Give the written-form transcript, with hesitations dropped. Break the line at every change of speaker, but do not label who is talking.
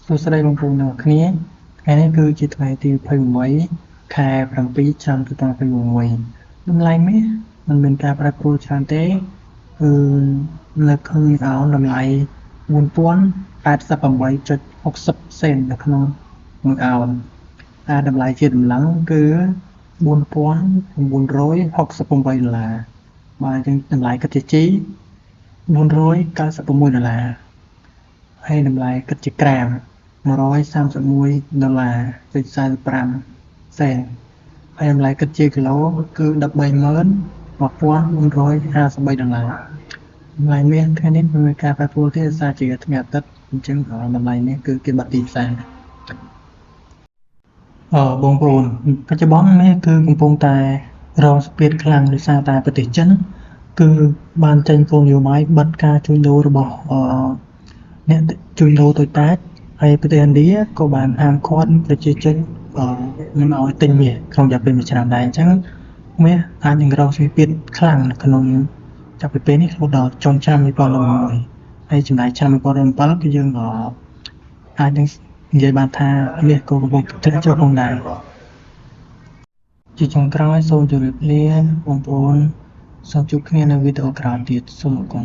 សួស្តីបងប្អូនទាំងអស់គ្នាថ្ងៃនេះគឺជាថ្ងៃទី28ខែ7ឆ្នាំ2021តម្លៃមាសមិនមានការប្រែប្រួលច្រើនទេគឺនៅក្នុងតម្លៃ 4088.60 សេននៅក្នុង1អោនតែតម្លៃជាដំឡើងគឺ $4,968 បាទអញ្ចឹងតម្លៃគិតជាជី$496ហើយតម្លៃគិតជាក្រាម$131.45 សេនហើយតម្លៃគិតជាគីឡូគឺ$131,453តម្លៃមាសថ្ងៃនេះមិនមានការប្រែប្រួលទេដោយសារជាថ្ងៃអាទិត្យអញ្ចឹងតម្លៃនេះគឺគេបិទទីផ្សារបងប្អូនបច្ចុប្បន្នមាសគឺកំពុងតែរងសម្ពាធខ្លាំងដោយសារតែប្រទេសចិនគឺបានចេញគោលនយោបាយបិទការជួញដូររបស់អ្នកជួញដូរតូចតាចហើយប្រទេសឥណ្ឌាក៏បានហាមឃាត់ប្រជាជនមិនឲ្យទិញមាសក្នុងរយៈពេល1ឆ្នាំដែរអញ្ចឹងមាសអាចនឹងរងសម្ពាធខ្លាំងនៅក្នុងចាប់ពីពេលនេះរហូតដល់ចុងឆ្នាំ2011ហើយចំណាយឆ្នាំ2017គឺយើងអាចនឹងនិយាយបានថាមាសក៏កំពុងធ្លាក់ចុះផងដែរជាចុងក្រោយសូមជម្រាបលាបងប្អូនសូមជួបគ្នានៅវីដេអូក្រោយទៀតសូមអរគុណ